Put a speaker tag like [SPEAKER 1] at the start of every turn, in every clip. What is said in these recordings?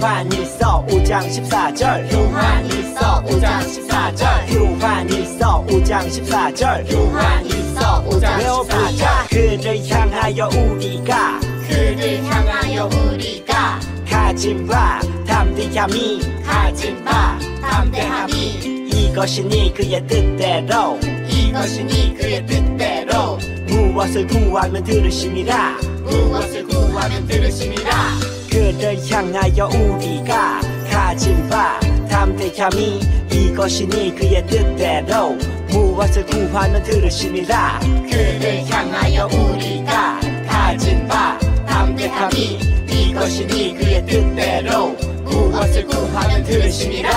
[SPEAKER 1] 요한일서 5장 14절
[SPEAKER 2] 요한일서 5장 14절
[SPEAKER 1] 요한일서 5장 14절
[SPEAKER 2] 요한일서 5장
[SPEAKER 1] 외워보자
[SPEAKER 2] 14절
[SPEAKER 1] 그를 향하여 우리가
[SPEAKER 2] 그를 향하여 우리가
[SPEAKER 1] 가진 바 담대함이
[SPEAKER 2] 가진 바 담대함이
[SPEAKER 1] 이것이니 그의 뜻대로
[SPEAKER 2] 이것이니 그의 뜻대로
[SPEAKER 1] 무엇을 구하면 들으심이라
[SPEAKER 2] 무엇을 구하면 들으심이라
[SPEAKER 1] 그를 향하여 우리가 가진 바 담대함이 이것이니 그의 뜻대로 무엇을 구하면 들으심이라
[SPEAKER 2] 그를 향하여 우리가 가진 바 담대함이 이것이니 그의 뜻대로 무엇을 구하면 들으심이라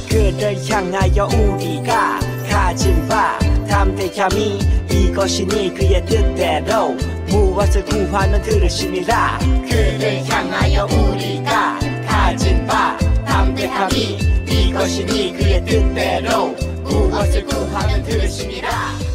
[SPEAKER 1] 그를 향하여 우리가 가진 바 담대함이 이것이니 그의 뜻대로 무엇을 구하면 들으심이라
[SPEAKER 2] 그를 향하여 우리가 가진 바 담대함이 이것이니 그의 뜻대로 무엇을 구하면 들으심이라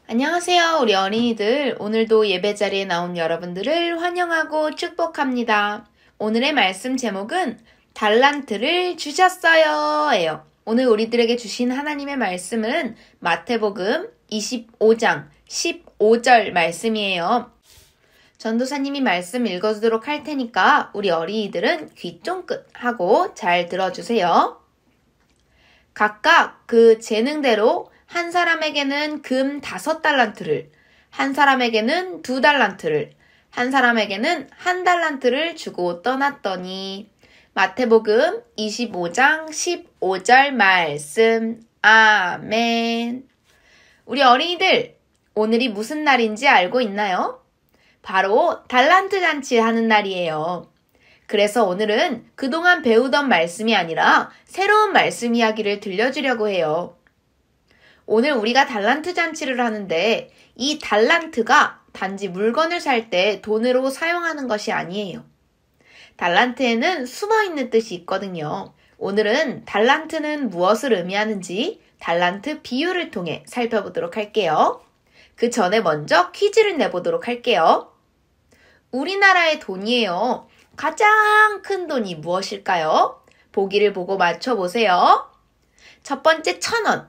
[SPEAKER 3] 안녕하세요, 우리 어린이들. 오늘도 예배 자리에 나온 여러분들을 환영하고 축복합니다. 오늘의 말씀 제목은 달란트를 주셨어요 예요. 오늘 우리들에게 주신 하나님의 말씀은 마태복음 25장 15절 말씀이에요. 전도사님이 말씀 읽어주도록 할 테니까 우리 어린이들은 귀 쫑긋 하고 잘 들어주세요. 각각 그 재능대로 한 사람에게는 금 5달란트를, 한 사람에게는 2달란트를, 한 사람에게는 1달란트를 주고 떠났더니. 마태복음 25장 15절 말씀. 아멘. 우리 어린이들, 오늘이 무슨 날인지 알고 있나요? 바로 달란트 잔치 하는 날이에요. 그래서 오늘은 그동안 배우던 말씀이 아니라 새로운 말씀 이야기를 들려주려고 해요. 오늘 우리가 달란트 잔치를 하는데 이 달란트가 단지 물건을 살 때 돈으로 사용하는 것이 아니에요. 달란트에는 숨어있는 뜻이 있거든요. 오늘은 달란트는 무엇을 의미하는지 달란트 비유를 통해 살펴보도록 할게요. 그 전에 먼저 퀴즈를 내보도록 할게요. 우리나라의 돈이에요. 가장 큰 돈이 무엇일까요? 보기를 보고 맞춰보세요. 첫 번째 1,000원,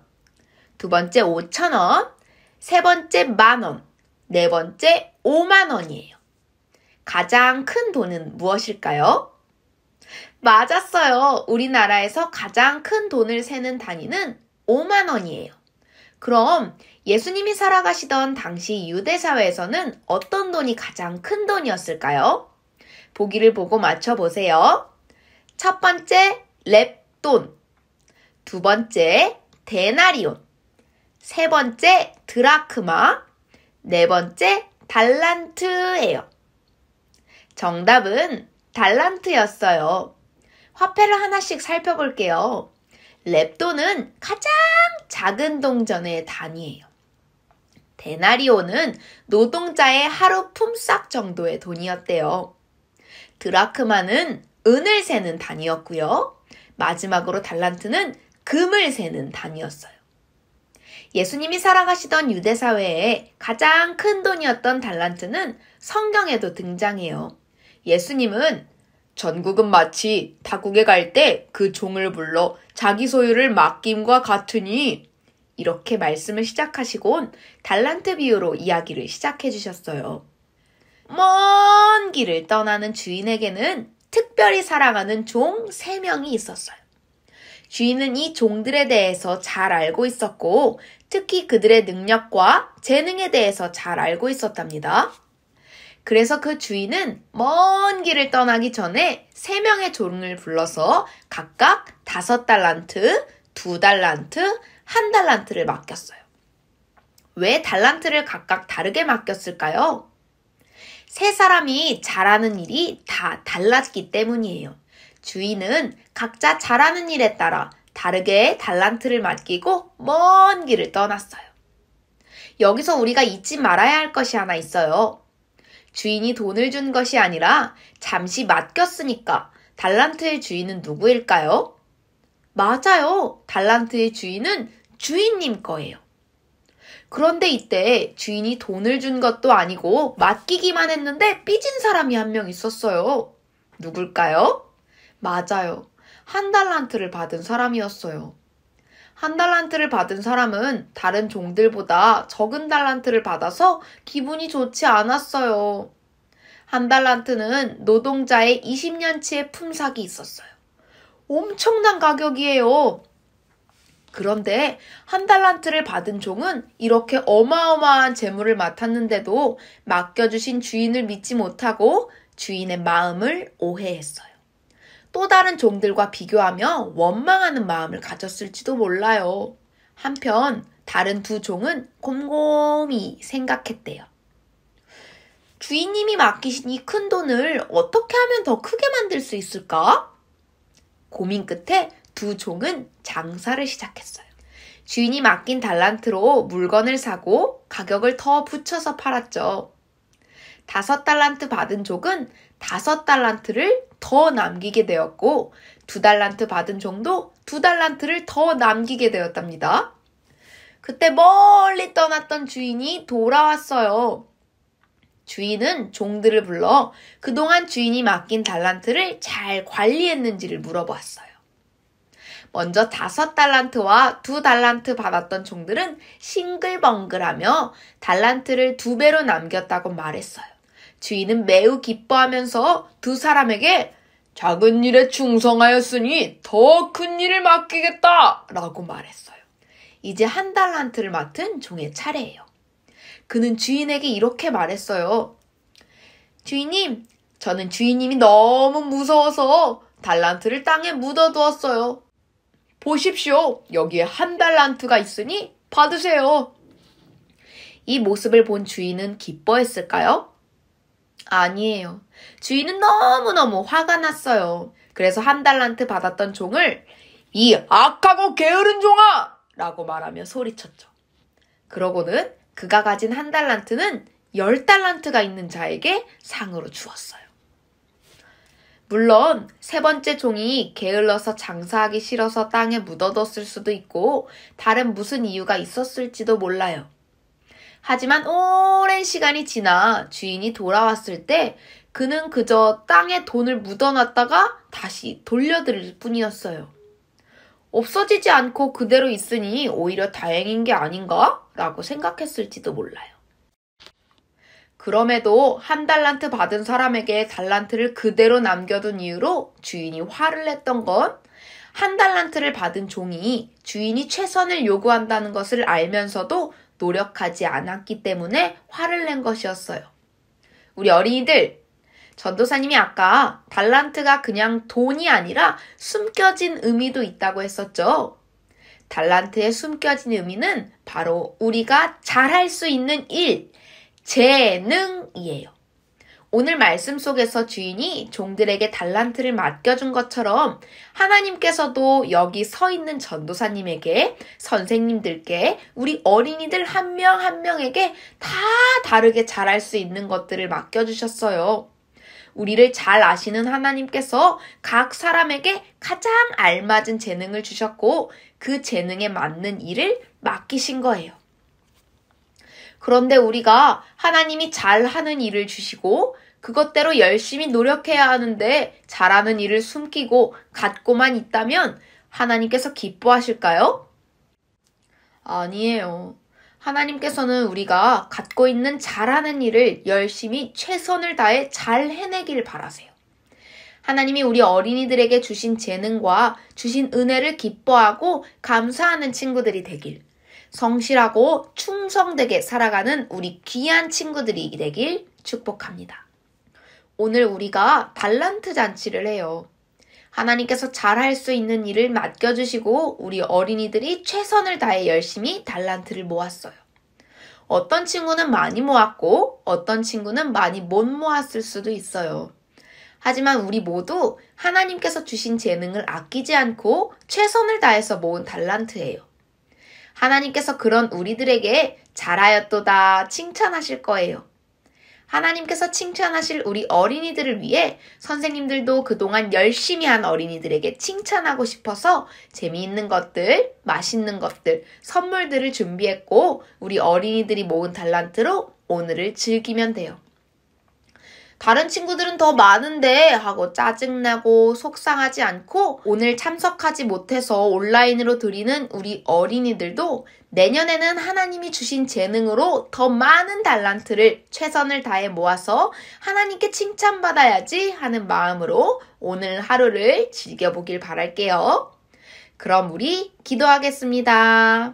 [SPEAKER 3] 두 번째 5,000원, 세 번째 10,000원, 네 번째 50,000원이에요. 가장 큰 돈은 무엇일까요? 맞았어요. 우리나라에서 가장 큰 돈을 세는 단위는 50,000원이에요. 그럼 예수님이 살아가시던 당시 유대사회에서는 어떤 돈이 가장 큰 돈이었을까요? 보기를 보고 맞춰보세요. 첫 번째 렙돈, 두 번째 데나리온, 세 번째 드라크마, 네 번째 달란트예요. 정답은 달란트였어요. 화폐를 하나씩 살펴볼게요. 렙돈은 가장 작은 동전의 단위예요. 데나리온은 노동자의 하루 품삯 정도의 돈이었대요. 드라크마는 은을 세는 단위였고요. 마지막으로 달란트는 금을 세는 단위였어요. 예수님이 살아가시던 유대사회에 가장 큰 돈이었던 달란트는 성경에도 등장해요. 예수님은 전국은 마치 타국에 갈 때 그 종을 불러 자기 소유를 맡김과 같으니 이렇게 말씀을 시작하시곤 달란트 비유로 이야기를 시작해 주셨어요. 먼 길을 떠나는 주인에게는 특별히 사랑하는 종 3명이 있었어요. 주인은 이 종들에 대해서 잘 알고 있었고 특히 그들의 능력과 재능에 대해서 잘 알고 있었답니다. 그래서 그 주인은 먼 길을 떠나기 전에 3명의 종을 불러서 각각 5달란트, 2달란트, 1달란트를 맡겼어요. 왜 달란트를 각각 다르게 맡겼을까요? 3사람이 잘하는 일이 다 달랐기 때문이에요. 주인은 각자 잘하는 일에 따라 다르게 달란트를 맡기고 먼 길을 떠났어요. 여기서 우리가 잊지 말아야 할 것이 하나 있어요. 주인이 돈을 준 것이 아니라 잠시 맡겼으니까 달란트의 주인은 누구일까요? 맞아요. 달란트의 주인은 주인님 거예요. 그런데 이때 주인이 돈을 준 것도 아니고 맡기기만 했는데 삐진 사람이 한 명 있었어요. 누굴까요? 맞아요. 1달란트를 받은 사람이었어요. 1달란트를 받은 사람은 다른 종들보다 적은 달란트를 받아서 기분이 좋지 않았어요. 1달란트는 노동자의 20년치의 품삯이 있었어요. 엄청난 가격이에요. 그런데 1달란트를 받은 종은 이렇게 어마어마한 재물을 맡았는데도 맡겨주신 주인을 믿지 못하고 주인의 마음을 오해했어요. 또 다른 종들과 비교하며 원망하는 마음을 가졌을지도 몰라요. 한편 다른 2 종은 곰곰이 생각했대요. 주인님이 맡기신 이 큰 돈을 어떻게 하면 더 크게 만들 수 있을까? 고민 끝에 2 종은 장사를 시작했어요. 주인이 맡긴 달란트로 물건을 사고 가격을 더 붙여서 팔았죠. 5달란트 받은 종은 5달란트를 더 남기게 되었고 2달란트 받은 종도 2달란트를 더 남기게 되었답니다. 그때 멀리 떠났던 주인이 돌아왔어요. 주인은 종들을 불러 그동안 주인이 맡긴 달란트를 잘 관리했는지를 물어보았어요. 먼저 5달란트와 2달란트 받았던 종들은 싱글벙글하며 달란트를 2배로 남겼다고 말했어요. 주인은 매우 기뻐하면서 2 사람에게 작은 일에 충성하였으니 더 큰 일을 맡기겠다 라고 말했어요. 이제 1달란트를 맡은 종의 차례예요. 그는 주인에게 이렇게 말했어요. 주인님, 저는 주인님이 너무 무서워서 달란트를 땅에 묻어두었어요. 보십시오. 여기에 1달란트가 있으니 받으세요. 이 모습을 본 주인은 기뻐했을까요? 아니에요. 주인은 너무너무 화가 났어요. 그래서 1달란트 받았던 종을 이 악하고 게으른 종아! 라고 말하며 소리쳤죠. 그러고는 그가 가진 1달란트는 10달란트가 있는 자에게 상으로 주었어요. 물론 3번째 종이 게을러서 장사하기 싫어서 땅에 묻어뒀을 수도 있고 다른 무슨 이유가 있었을지도 몰라요. 하지만 오랜 시간이 지나 주인이 돌아왔을 때 그는 그저 땅에 돈을 묻어놨다가 다시 돌려드릴 뿐이었어요. 없어지지 않고 그대로 있으니 오히려 다행인 게 아닌가? 라고 생각했을지도 몰라요. 그럼에도 1달란트 받은 사람에게 달란트를 그대로 남겨둔 이유로 주인이 화를 냈던 건 1달란트를 받은 종이 주인이 최선을 요구한다는 것을 알면서도 노력하지 않았기 때문에 화를 낸 것이었어요. 우리 어린이들, 전도사님이 아까 달란트가 그냥 돈이 아니라 숨겨진 의미도 있다고 했었죠. 달란트의 숨겨진 의미는 바로 우리가 잘할 수 있는 일, 재능이에요. 오늘 말씀 속에서 주인이 종들에게 달란트를 맡겨준 것처럼 하나님께서도 여기 서 있는 전도사님에게, 선생님들께, 우리 어린이들 한 명 한 명에게 다 다르게 잘할 수 있는 것들을 맡겨주셨어요. 우리를 잘 아시는 하나님께서 각 사람에게 가장 알맞은 재능을 주셨고 그 재능에 맞는 일을 맡기신 거예요. 그런데 우리가 하나님이 잘하는 일을 주시고 그것대로 열심히 노력해야 하는데 잘하는 일을 숨기고 갖고만 있다면 하나님께서 기뻐하실까요? 아니에요. 하나님께서는 우리가 갖고 있는 잘하는 일을 열심히 최선을 다해 잘 해내길 바라세요. 하나님이 우리 어린이들에게 주신 재능과 주신 은혜를 기뻐하고 감사하는 친구들이 되길, 성실하고 충성되게 살아가는 우리 귀한 친구들이 되길 축복합니다. 오늘 우리가 달란트 잔치를 해요. 하나님께서 잘할 수 있는 일을 맡겨주시고 우리 어린이들이 최선을 다해 열심히 달란트를 모았어요. 어떤 친구는 많이 모았고 어떤 친구는 많이 못 모았을 수도 있어요. 하지만 우리 모두 하나님께서 주신 재능을 아끼지 않고 최선을 다해서 모은 달란트예요. 하나님께서 그런 우리들에게 잘하였도다 칭찬하실 거예요. 하나님께서 칭찬하실 우리 어린이들을 위해 선생님들도 그동안 열심히 한 어린이들에게 칭찬하고 싶어서 재미있는 것들, 맛있는 것들, 선물들을 준비했고 우리 어린이들이 모은 달란트로 오늘을 즐기면 돼요. 다른 친구들은 더 많은데 하고 짜증나고 속상하지 않고 오늘 참석하지 못해서 온라인으로 드리는 우리 어린이들도 내년에는 하나님이 주신 재능으로 더 많은 달란트를 최선을 다해 모아서 하나님께 칭찬받아야지 하는 마음으로 오늘 하루를 즐겨보길 바랄게요. 그럼 우리 기도하겠습니다.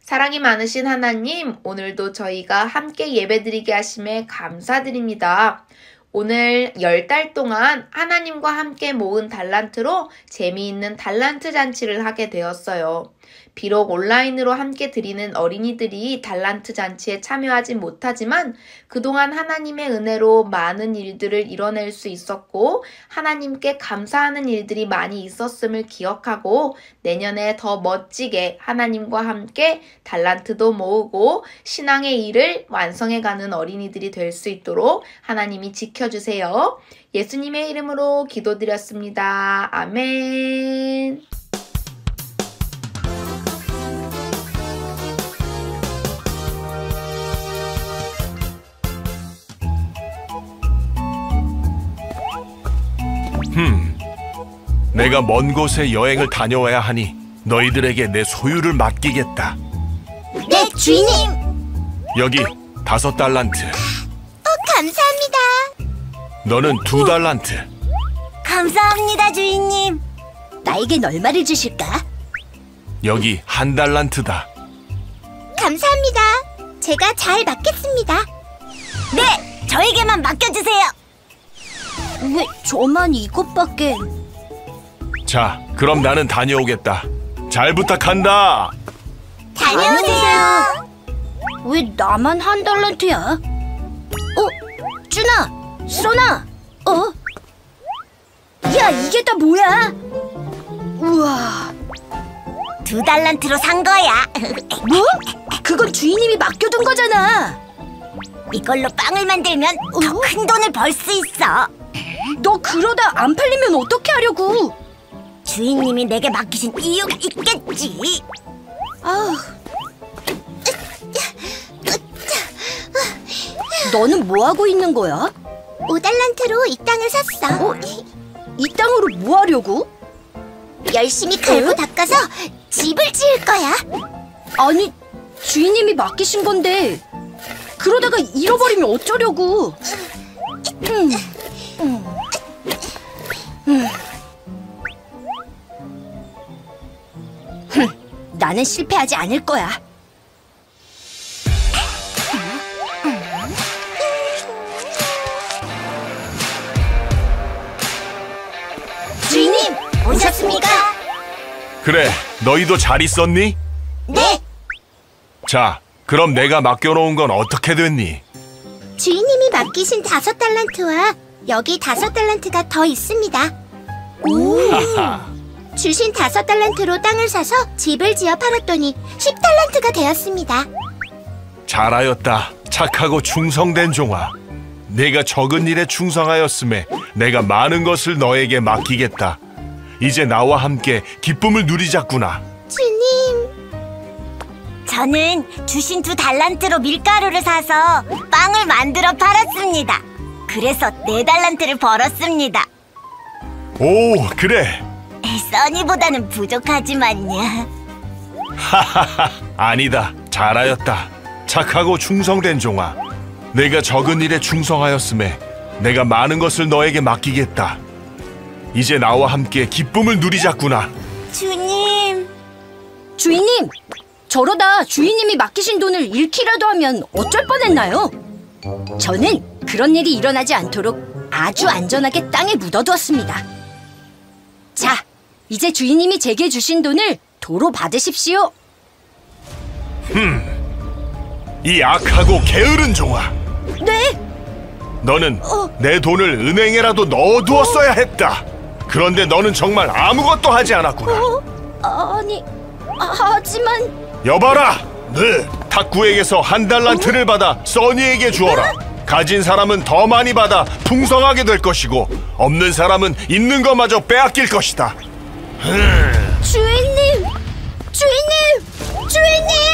[SPEAKER 3] 사랑이 많으신 하나님, 오늘도 저희가 함께 예배드리게 하심에 감사드립니다. 오늘 10달 동안 하나님과 함께 모은 달란트로 재미있는 달란트 잔치를 하게 되었어요. 비록 온라인으로 함께 드리는 어린이들이 달란트 잔치에 참여하지 못하지만 그동안 하나님의 은혜로 많은 일들을 이뤄낼 수 있었고 하나님께 감사하는 일들이 많이 있었음을 기억하고 내년에 더 멋지게 하나님과 함께 달란트도 모으고 신앙의 일을 완성해가는 어린이들이 될 수 있도록 하나님이 지켜주세요. 예수님의 이름으로 기도드렸습니다. 아멘.
[SPEAKER 4] 내가 먼 곳에 여행을 다녀와야 하니 너희들에게 내 소유를 맡기겠다.
[SPEAKER 2] 네, 주인님.
[SPEAKER 4] 여기 5달란트.
[SPEAKER 2] 감사합니다.
[SPEAKER 4] 너는 2달란트.
[SPEAKER 2] 감사합니다, 주인님. 나에겐 얼마를 주실까?
[SPEAKER 4] 여기 1달란트다.
[SPEAKER 2] 감사합니다. 제가 잘 맡겠습니다. 네, 저에게만 맡겨주세요. 왜 저만 이것밖에...
[SPEAKER 4] 자, 그럼 나는 다녀오겠다. 잘 부탁한다.
[SPEAKER 2] 다녀오세요. 왜 나만 한 달란트야? 준아, 써나. 야, 이게 다 뭐야? 우와. 2달란트로 산 거야. 뭐? 그건 주인님이 맡겨둔 거잖아. 이걸로 빵을 만들면 더 큰 돈을 벌 수 있어. 너 그러다 안 팔리면 어떻게 하려고? 주인님이 내게 맡기신 이유가 있겠지. 너는 뭐 하고 있는 거야? 5달란트로 이 땅을 샀어. 이 땅으로 뭐 하려고? 열심히 갈고 닦아서 집을 지을 거야. 아니, 주인님이 맡기신 건데 그러다가 잃어버리면 어쩌려고? 나는 실패하지 않을 거야. 주인님, 오셨습니까?
[SPEAKER 4] 그래, 너희도 잘 있었니?
[SPEAKER 2] 네.
[SPEAKER 4] 자, 그럼 내가 맡겨놓은 건 어떻게 됐니?
[SPEAKER 2] 주인님이 맡기신 5달란트와 여기 5달란트가 더 있습니다. 오.
[SPEAKER 4] 하하.
[SPEAKER 2] 주신 5달란트로 땅을 사서 집을 지어 팔았더니 10달란트가 되었습니다.
[SPEAKER 4] 잘하였다. 착하고 충성된 종아. 내가 적은 일에 충성하였음에 내가 많은 것을 너에게 맡기겠다. 이제 나와 함께 기쁨을 누리자꾸나.
[SPEAKER 2] 주님, 저는 주신 2달란트로 밀가루를 사서 빵을 만들어 팔았습니다. 그래서 4달란트를 벌었습니다.
[SPEAKER 4] 오, 그래.
[SPEAKER 2] 써니보다는 부족하지만요.
[SPEAKER 4] 하하하. 아니다. 잘하였다. 착하고 충성된 종아. 내가 적은 일에 충성하였음에 내가 많은 것을 너에게 맡기겠다. 이제 나와 함께 기쁨을 누리자꾸나.
[SPEAKER 2] 주님. 주인님, 저러다 주인님이 맡기신 돈을 잃기라도 하면 어쩔 뻔했나요? 저는 그런 일이 일어나지 않도록 아주 안전하게 땅에 묻어두었습니다. 자, 이제 주인님이 제게 주신 돈을 도로 받으십시오.
[SPEAKER 4] 이 악하고 게으른 종아.
[SPEAKER 2] 네?
[SPEAKER 4] 너는 내 돈을 은행에라도 넣어두었어야 했다. 그런데 너는 정말 아무것도 하지 않았구나.
[SPEAKER 2] 아니, 하지만...
[SPEAKER 4] 여봐라! 네, 탁구에게서 1달란트를 받아 써니에게 주어라. 가진 사람은 더 많이 받아 풍성하게 될 것이고 없는 사람은 있는 것마저 빼앗길 것이다.
[SPEAKER 2] 주인님! 주인님! 주인님!